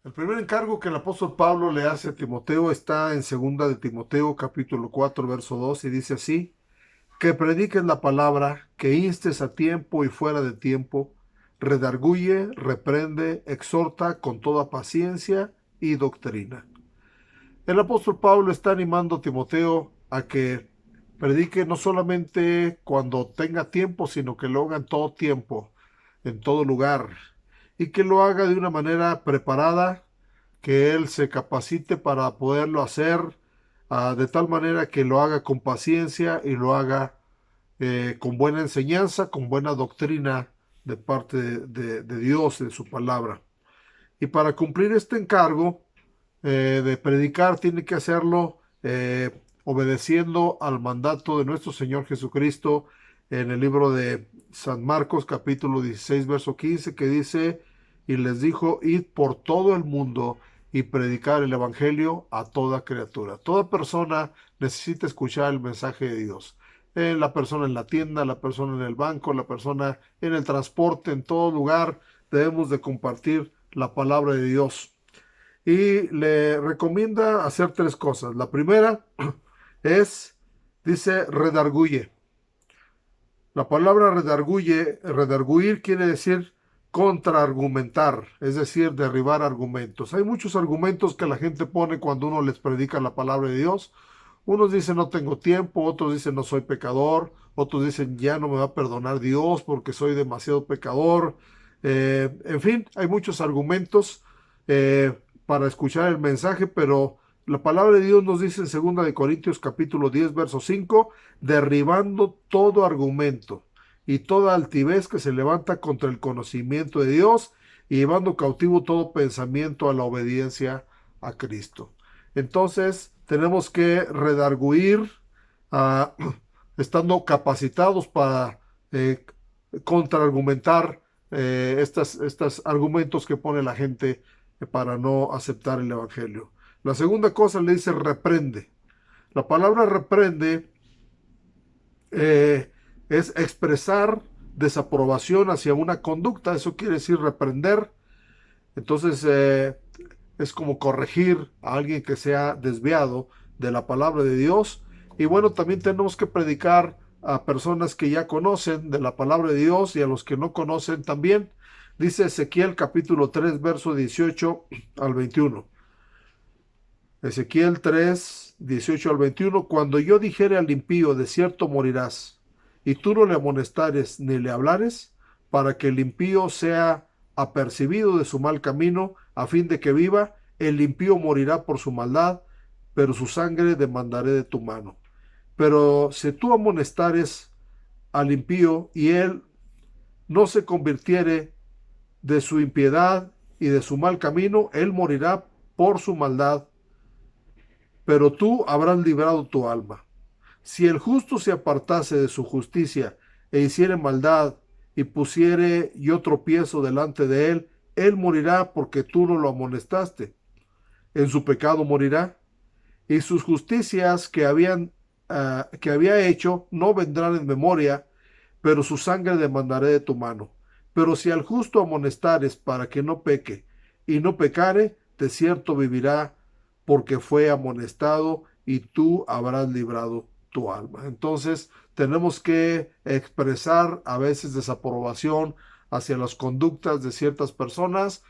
El primer encargo que el apóstol Pablo le hace a Timoteo está en segunda de Timoteo, capítulo 4, verso 2, y dice así: que prediques la palabra, que instes a tiempo y fuera de tiempo, redarguye, reprende, exhorta con toda paciencia y doctrina. El apóstol Pablo está animando a Timoteo a que predique no solamente cuando tenga tiempo, sino que lo haga en todo tiempo, en todo lugar, y que lo haga de una manera preparada, que él se capacite para poderlo hacer de tal manera que lo haga con paciencia y lo haga con buena enseñanza, con buena doctrina de parte de Dios, de su palabra. Y para cumplir este encargo de predicar, tiene que hacerlo obedeciendo al mandato de nuestro Señor Jesucristo en el libro de San Marcos capítulo 16 verso 15, que dice: y les dijo, id por todo el mundo y predicar el evangelio a toda criatura. Toda persona necesita escuchar el mensaje de Dios. La persona en la tienda, la persona en el banco, la persona en el transporte, en todo lugar debemos de compartir la palabra de Dios. Y le recomienda hacer tres cosas. La primera es, dice, redarguye. La palabra redarguye, redarguir quiere decir contraargumentar, es decir, derribar argumentos. Hay muchos argumentos que la gente pone cuando uno les predica la palabra de Dios. Unos dicen no tengo tiempo, otros dicen no soy pecador, otros dicen ya no me va a perdonar Dios porque soy demasiado pecador. En fin, hay muchos argumentos para escuchar el mensaje, pero la palabra de Dios nos dice en 2 de Corintios capítulo 10 verso 5: derribando todo argumento y toda altivez que se levanta contra el conocimiento de Dios, y llevando cautivo todo pensamiento a la obediencia a Cristo. Entonces tenemos que redarguir, uh, estando capacitados para contraargumentar estos argumentos que pone la gente para no aceptar el Evangelio. La segunda cosa le dice reprende. La palabra reprende es expresar desaprobación hacia una conducta. Eso quiere decir reprender. Entonces es como corregir a alguien que se ha desviado de la palabra de Dios. Y bueno, también tenemos que predicar a personas que ya conocen de la palabra de Dios y a los que no conocen también. Dice Ezequiel capítulo 3 verso 18 al 21. Ezequiel 3, 18 al 21: cuando yo dijere al impío, de cierto morirás, y tú no le amonestares ni le hablares, para que el impío sea apercibido de su mal camino, a fin de que viva, el impío morirá por su maldad, pero su sangre demandaré de tu mano. Pero si tú amonestares al impío y él no se convirtiere de su impiedad y de su mal camino, él morirá por su maldad, pero tú habrás librado tu alma. Si el justo se apartase de su justicia e hiciere maldad y pusiere yo tropiezo delante de él, él morirá porque tú no lo amonestaste. En su pecado morirá, y sus justicias que había hecho no vendrán en memoria, pero su sangre demandaré de tu mano. Pero si al justo amonestares para que no peque, y no pecare, de cierto vivirá, porque fue amonestado, y tú habrás librado tu alma. Entonces tenemos que expresar a veces desaprobación hacia las conductas de ciertas personas,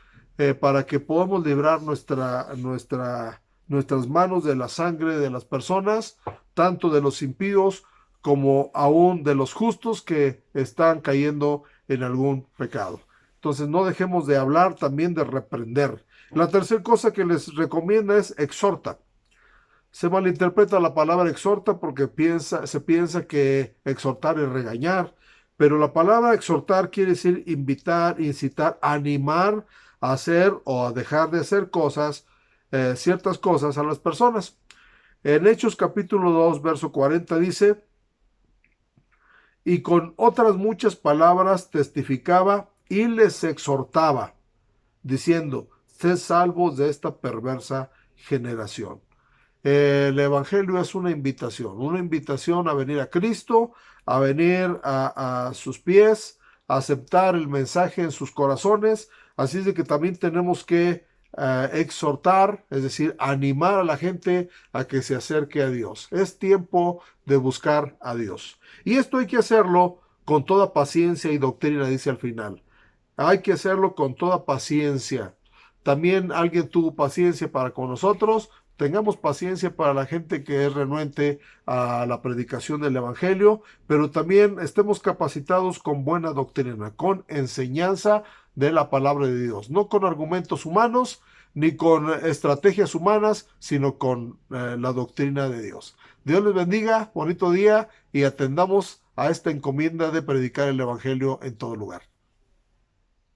para que podamos librar nuestras manos de la sangre de las personas, tanto de los impíos como aún de los justos que están cayendo en algún pecado. Entonces no dejemos de hablar, también de reprender. La tercera cosa que les recomienda es exhorta. Se malinterpreta la palabra exhorta porque se piensa que exhortar es regañar, pero la palabra exhortar quiere decir invitar, incitar, animar a hacer o a dejar de hacer cosas, ciertas cosas a las personas. En Hechos capítulo 2 verso 40 dice: y con otras muchas palabras testificaba y les exhortaba, diciendo: sed salvos de esta perversa generación. El Evangelio es una invitación a venir a Cristo, a venir a sus pies, a aceptar el mensaje en sus corazones. Así es de que también tenemos que exhortar, es decir, animar a la gente a que se acerque a Dios. Es tiempo de buscar a Dios. Y esto hay que hacerlo con toda paciencia y doctrina, dice al final. Hay que hacerlo con toda paciencia. También alguien tuvo paciencia para con nosotros. Tengamos paciencia para la gente que es renuente a la predicación del Evangelio, pero también estemos capacitados con buena doctrina, con enseñanza de la palabra de Dios, no con argumentos humanos ni con estrategias humanas, sino con la doctrina de Dios. Dios les bendiga, bonito día y atendamos a esta encomienda de predicar el Evangelio en todo lugar.